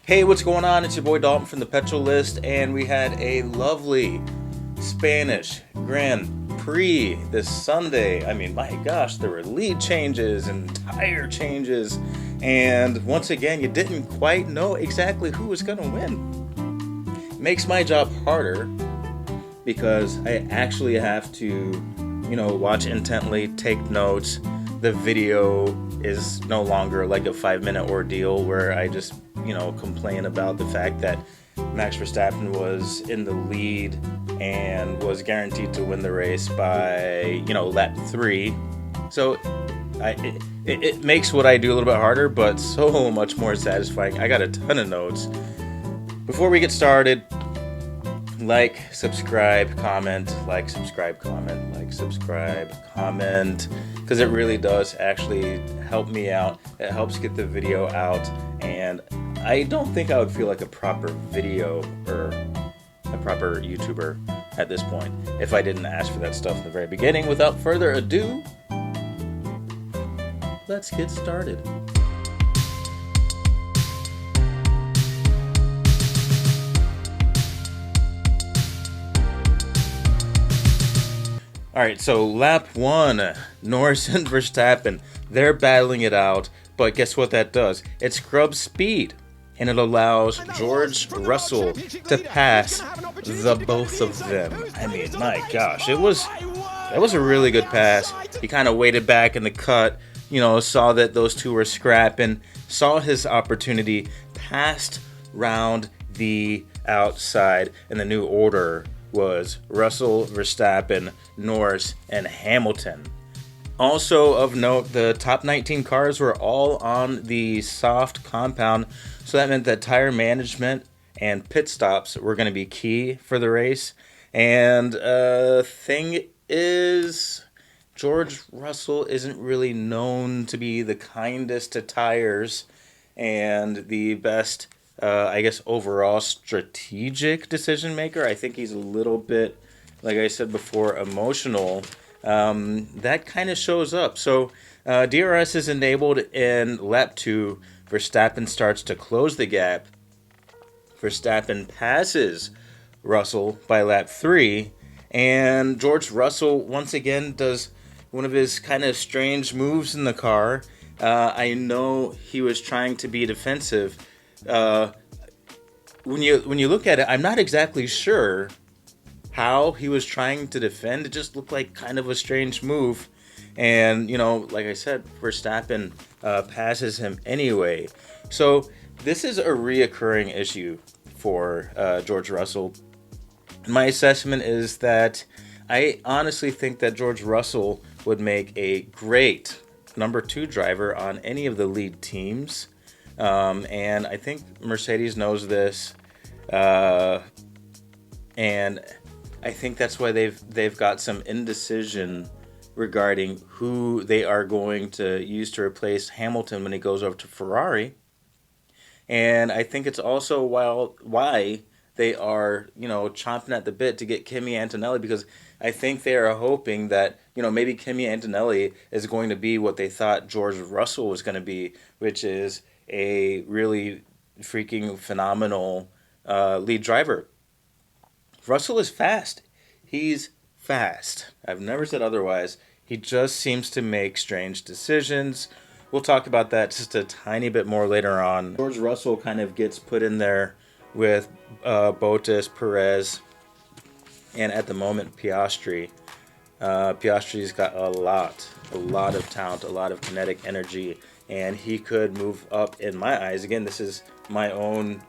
Hey, what's going on? It's your boy Dalton from the Petrol List, and we had a lovely Spanish Grand Prix this Sunday. I mean, my gosh, there were lead changes and tire changes, and once again, you didn't quite know exactly who was going to win. Makes my job harder because I actually have to, watch intently, take notes. The video is no longer like a 5-minute ordeal where I just complain about the fact that Max Verstappen was in the lead and was guaranteed to win the race by, lap 3. So it makes what I do a little bit harder, but so much more satisfying. I got a ton of notes. Before we get started, like, subscribe, comment, because it really does actually help me out. It helps get the video out, and I don't think I would feel like a proper video or a proper YouTuber at this point if I didn't ask for that stuff in the very beginning. Without further ado, let's get started. Alright, so lap 1, Norris and Verstappen, they're battling it out, but guess what that does? It scrubs speed, and it allows George Russell to pass the both of them. I mean, my gosh, that was a really good pass. He kind of waited back in the cut, saw that those two were scrapping, saw his opportunity, passed round the outside, and the new order was Russell, Verstappen, Norris, and Hamilton. Also of note, the top 19 cars were all on the soft compound, so that meant that tire management and pit stops were going to be key for the race. And thing is, George Russell isn't really known to be the kindest to tires and the best overall strategic decision maker. I think he's a little bit, like I said before, emotional. That kind of shows up. So DRS is enabled in lap 2. Verstappen starts to close the gap. Verstappen passes Russell by lap 3. And George Russell once again does one of his kind of strange moves in the car. I know he was trying to be defensive. When you look at it, I'm not exactly sure how he was trying to defend. It just looked like kind of a strange move. And, like I said, Verstappen passes him anyway. So this is a reoccurring issue for George Russell. My assessment is that I honestly think that George Russell would make a great number 2 driver on any of the lead teams. And I think Mercedes knows this, and I think that's why they've got some indecision regarding who they are going to use to replace Hamilton when he goes over to Ferrari. And I think it's also why they are, chomping at the bit to get Kimi Antonelli, because I think they are hoping that, maybe Kimi Antonelli is going to be what they thought George Russell was going to be, which is a really freaking phenomenal lead driver. Russell is fast. He's fast. I've never said otherwise. He just seems to make strange decisions. We'll talk about that just a tiny bit more later on. George Russell kind of gets put in there with Bottas, Perez, and at the moment Piastri. Piastri's got a lot of talent, a lot of kinetic energy, and he could move up in my eyes. Again, this is my own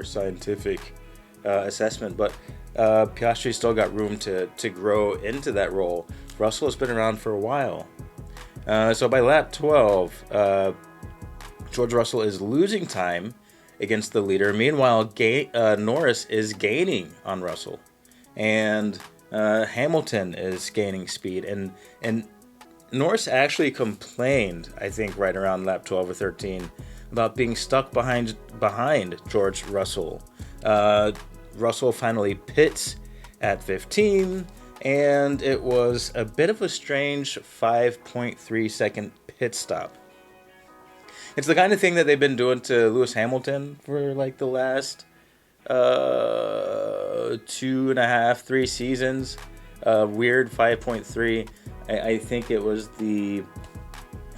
scientific assessment, but Piastri's still got room to grow into that role. Russell has been around for a while. So by lap 12, George Russell is losing time against the leader. Meanwhile, Norris is gaining on Russell, and Hamilton is gaining speed. And Norris actually complained, I think, right around lap 12 or 13, about being stuck behind George Russell. Russell finally pits at 15, and it was a bit of a strange 5.3 second pit stop. It's the kind of thing that they've been doing to Lewis Hamilton for like the last 2.5, 3 seasons. Weird 5.3. I think it was I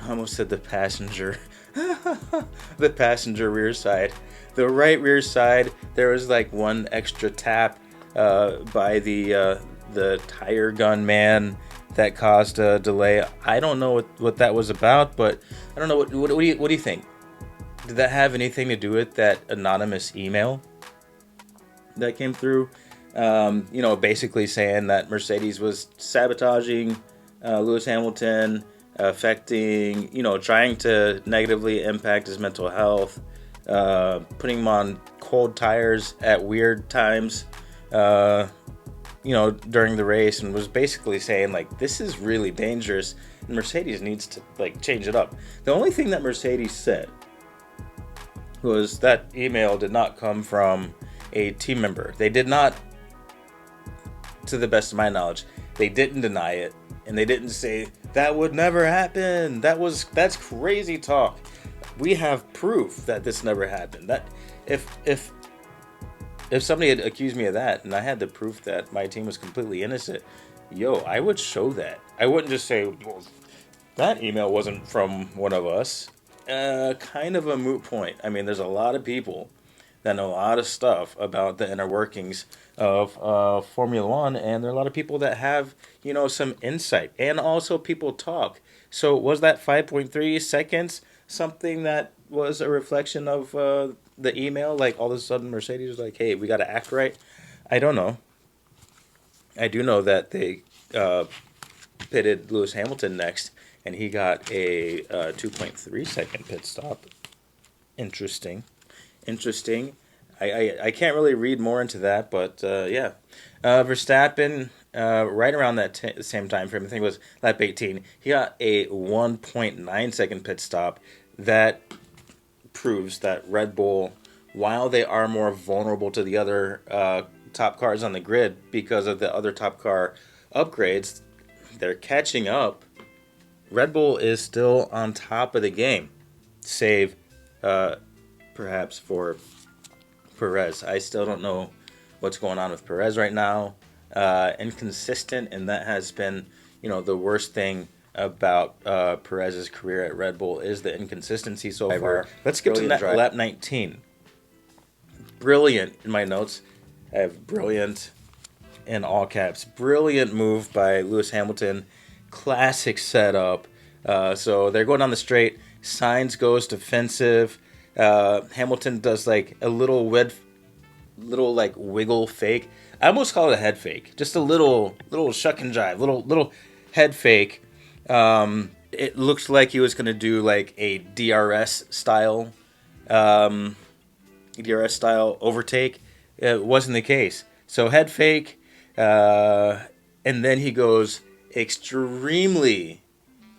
almost said the passenger. The passenger rear side. The right rear side, there was like one extra tap by the tire gun man that caused a delay. I don't know what that was about, but I don't know what do you think? Did that have anything to do with that anonymous email that came through? Basically saying that Mercedes was sabotaging Lewis Hamilton, affecting, trying to negatively impact his mental health, putting him on cold tires at weird times, during the race, and was basically saying like, this is really dangerous and Mercedes needs to like change it up. The only thing that Mercedes said was that email did not come from a team member. They did not, to the best of my knowledge, they didn't deny it, and they didn't say that would never happen. That's crazy talk. We have proof that this never happened. That if somebody had accused me of that and I had the proof that my team was completely innocent, I would show that. I wouldn't just say, well, that email wasn't from one of us. Kind of a moot point. I mean, there's a lot of people that know a lot of stuff about the inner workings of Formula One, and there are a lot of people that have, some insight, and also people talk. So was that 5.3 seconds something that was a reflection of the email? Like all of a sudden Mercedes was like, hey, we got to act right? I don't know. I do know that they pitted Lewis Hamilton next, and he got a 2.3 second pit stop. Interesting. I can't really read more into that, but yeah. Verstappen, right around that same time frame, I think it was lap 18, he got a 1.9 second pit stop. That proves that Red Bull, while they are more vulnerable to the other top cars on the grid because of the other top car upgrades, they're catching up. Red Bull is still on top of the game, save perhaps for Perez. I still don't know what's going on with Perez right now. Inconsistent, and that has been, the worst thing about Perez's career at Red Bull is the inconsistency so far. Let's get to lap 19. Brilliant in my notes. I have brilliant in all caps. Brilliant move by Lewis Hamilton. Classic setup. So they're going down the straight. Sainz goes defensive. Hamilton does like a little wiggle fake. I almost call it a head fake. Just a little shuck and jive. Little head fake. It looks like he was gonna do like a DRS style overtake. It wasn't the case. So head fake, and then he goes extremely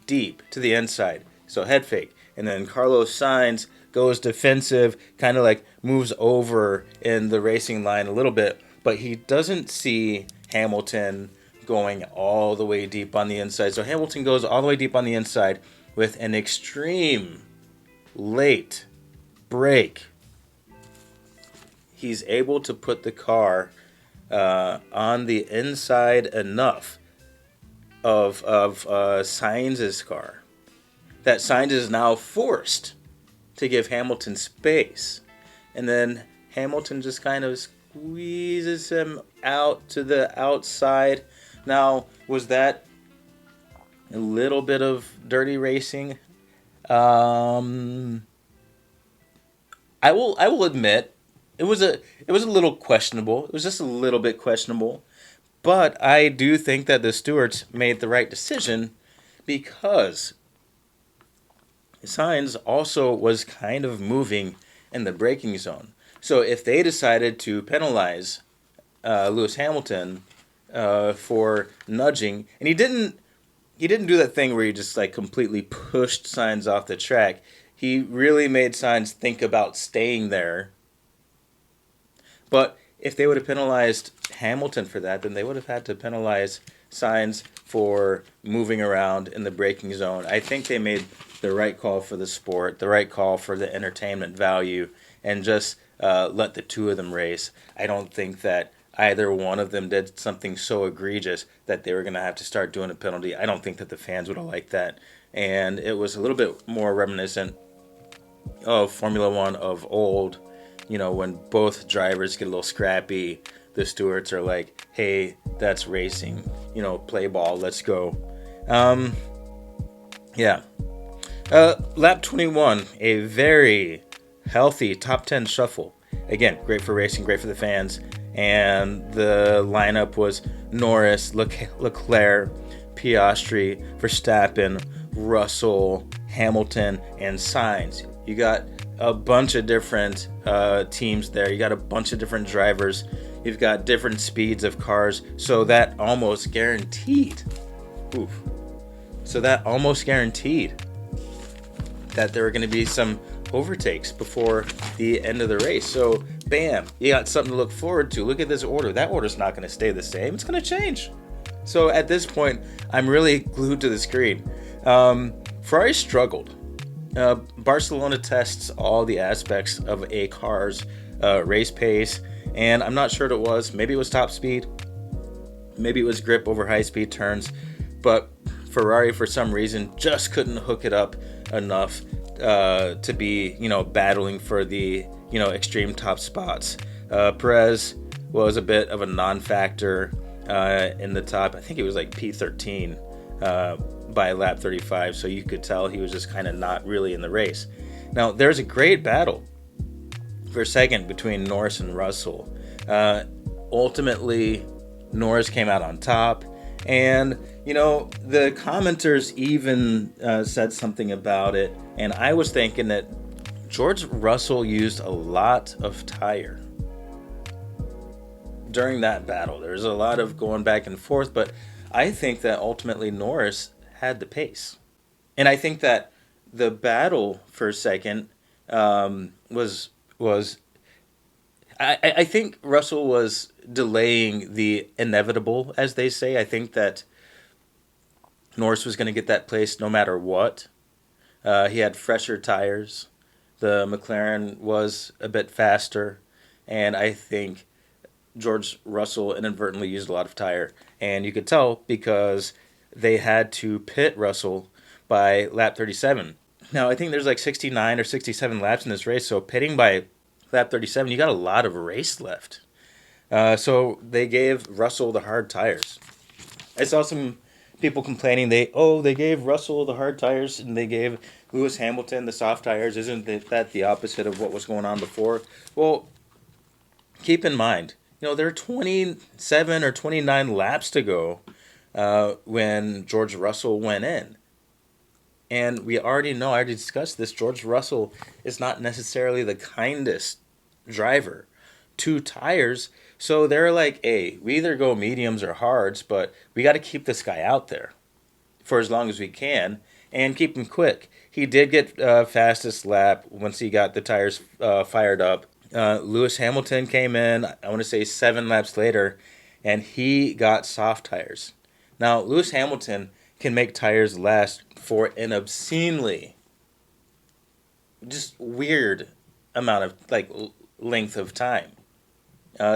deep to the inside. So head fake, and then Carlos Sainz goes defensive, kind of like moves over in the racing line a little bit, but he doesn't see Hamilton going all the way deep on the inside. So Hamilton goes all the way deep on the inside with an extreme late brake. He's able to put the car on the inside enough of Sainz's car that Sainz is now forced to give Hamilton space. And then Hamilton just kind of squeezes him out to the outside. Now, was that a little bit of dirty racing? I will admit it was a little questionable. It was just a little bit questionable. But I do think that the stewards made the right decision because Sainz also was kind of moving in the braking zone. So if they decided to penalize Lewis Hamilton for nudging, and he didn't do that thing where he just like completely pushed Sainz off the track. He really made Sainz think about staying there. But if they would have penalized Hamilton for that, then they would have had to penalize Sainz for moving around in the braking zone. I think they made the right call for the sport, the right call for the entertainment value, and just let the two of them race. I don't think that either one of them did something so egregious that they were going to have to start doing a penalty. I don't think that the fans would have liked that. And it was a little bit more reminiscent of Formula One of old. You know, when both drivers get a little scrappy, the stewards are like, hey, that's racing. You know, play ball, let's go. Yeah. Lap 21, a very healthy top 10 shuffle. Again, great for racing, great for the fans. And the lineup was Norris, Leclerc, Piastri, Verstappen, Russell, Hamilton, and Sainz. You got a bunch of different teams there. You got a bunch of different drivers. You've got different speeds of cars. So that almost guaranteed. So that almost guaranteed that there were going to be some overtakes before the end of the race. So, bam, you got something to look forward to. Look at this order. That order's not going to stay the same. It's going to change. So, at this point, I'm really glued to the screen. Ferrari struggled. Barcelona tests all the aspects of a car's race pace, and I'm not sure what it was. Maybe it was top speed. Maybe it was grip over high-speed turns. But Ferrari, for some reason, just couldn't hook it up enough to be, battling for the, extreme top spots. Perez was a bit of a non-factor in the top. I think it was like P13 by lap 35, so you could tell he was just kind of not really in the race. Now, there's a great battle for second between Norris and Russell. Ultimately, Norris came out on top. And, the commenters even said something about it. And I was thinking that George Russell used a lot of tire during that battle. There was a lot of going back and forth. But I think that ultimately Norris had the pace. And I think that the battle for second was I think Russell was delaying the inevitable, as they say. I think that Norris was going to get that place no matter what. He had fresher tires. The McLaren was a bit faster. And I think George Russell inadvertently used a lot of tire. And you could tell because they had to pit Russell by lap 37. Now, I think there's like 69 or 67 laps in this race. So pitting by lap 37, you got a lot of race left. So they gave Russell the hard tires. I saw some people complaining they gave Russell the hard tires and they gave Lewis Hamilton the soft tires. Isn't that the opposite of what was going on before? Well, keep in mind, there are 27 or 29 laps to go when George Russell went in. And we already know, I already discussed this, George Russell is not necessarily the kindest driver. 2 tires, so they're like, hey, we either go mediums or hards, but we got to keep this guy out there for as long as we can and keep him quick. He did get fastest lap once he got the tires fired up. Lewis Hamilton came in, I want to say 7 laps later, and he got soft tires. Now, Lewis Hamilton can make tires last for an obscenely just weird amount of length of time.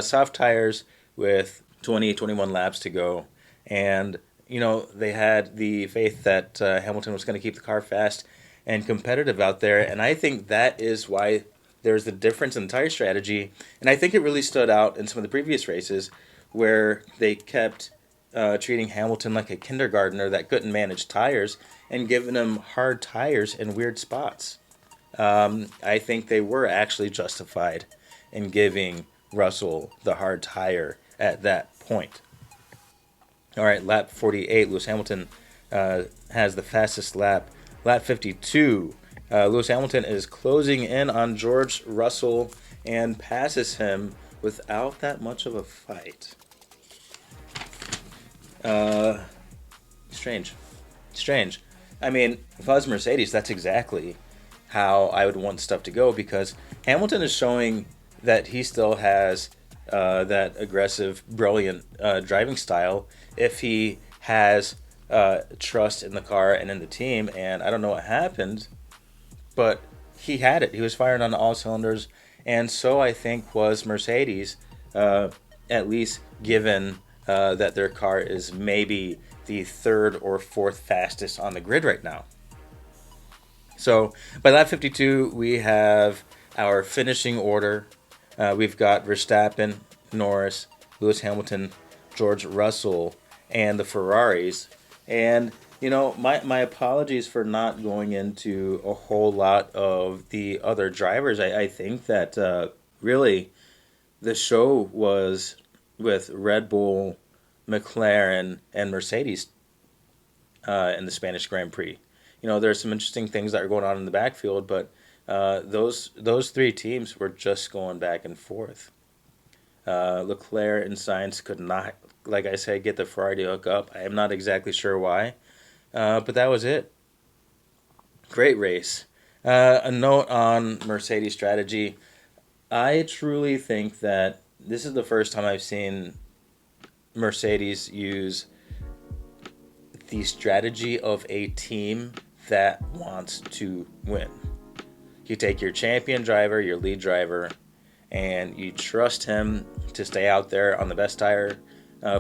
Soft tires with 20, 21 laps to go. And, they had the faith that Hamilton was going to keep the car fast and competitive out there. And I think that is why there's the difference in tire strategy. And I think it really stood out in some of the previous races where they kept treating Hamilton like a kindergartner that couldn't manage tires and giving him hard tires in weird spots. I think they were actually justified in giving Russell the hard tire at that point. All right, lap 48, Lewis Hamilton has the fastest lap. Lap 52, Lewis Hamilton is closing in on George Russell and passes him without that much of a fight. Strange. I mean, if I was Mercedes, that's exactly how I would want stuff to go, because Hamilton is showing that he still has that aggressive, brilliant driving style if he has trust in the car and in the team. And I don't know what happened, but he had it. He was firing on all cylinders, and so I think was Mercedes, at least given that their car is maybe the third or fourth fastest on the grid right now. So by lap 52, we have our finishing order. We've got Verstappen, Norris, Lewis Hamilton, George Russell, and the Ferraris. And, my apologies for not going into a whole lot of the other drivers. I think that really the show was with Red Bull, McLaren, and Mercedes in the Spanish Grand Prix. There's some interesting things that are going on in the backfield, but those three teams were just going back and forth. Leclerc and Sainz could not, like I said, get the Ferrari to hook up. I am not exactly sure why, but that was it. Great race. A note on Mercedes strategy. I truly think that this is the first time I've seen Mercedes use the strategy of a team that wants to win. You take your champion driver, your lead driver, and you trust him to stay out there on the best tire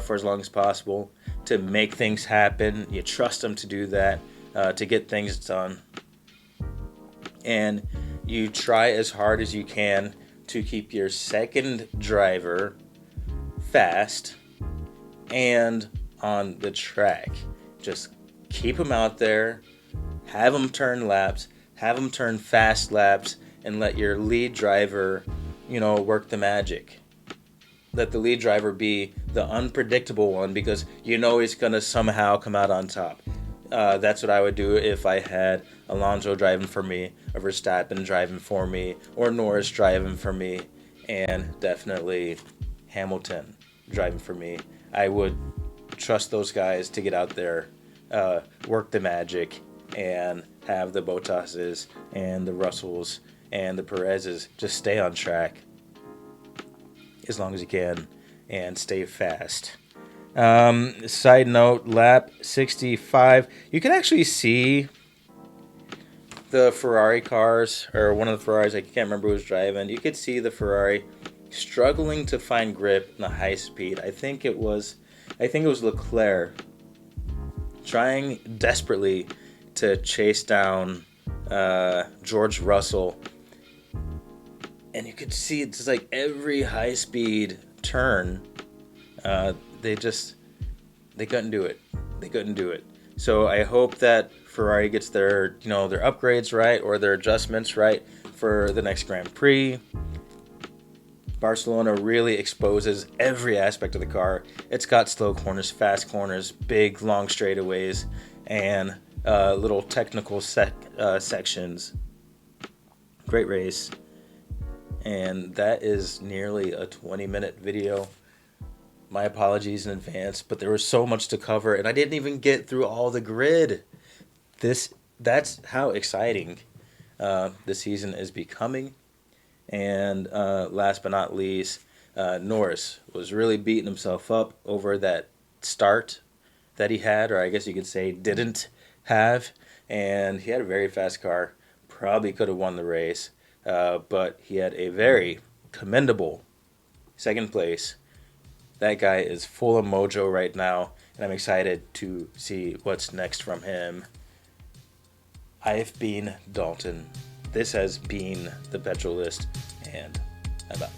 for as long as possible, to make things happen. You trust him to do that, to get things done. And you try as hard as you can to keep your second driver fast and on the track. Just keep him out there, have him turn laps, have him turn fast laps, and let your lead driver, work the magic. Let the lead driver be the unpredictable one, because he's going to somehow come out on top. That's what I would do if I had Alonso driving for me, or Verstappen driving for me, or Norris driving for me, and definitely Hamilton driving for me. I would trust those guys to get out there, work the magic, and have the Bottases and the Russells and the Perezes just stay on track as long as you can and stay fast. Side note, lap 65, you can actually see the Ferrari cars, or one of the Ferraris, I can't remember who was driving. You could see the Ferrari struggling to find grip in the high speed. I think it was Leclerc trying desperately to chase down George Russell, and you could see it's like every high speed turn, they couldn't do it. So I hope that Ferrari gets their upgrades right, or their adjustments right for the next Grand Prix. Barcelona really exposes every aspect of the car. It's got slow corners, fast corners, big long straightaways, and little technical sections. Great race. And that is nearly a 20-minute video. My apologies in advance, but there was so much to cover, and I didn't even get through all the grid. That's how exciting the season is becoming. And last but not least, Norris was really beating himself up over that start that he had, or I guess you could say didn't have. And he had a very fast car, probably could have won the race, but he had a very commendable second place. That guy is full of mojo right now, and I'm excited to see what's next from him. I've been Dalton. This has been the Petrolist, and I'm out.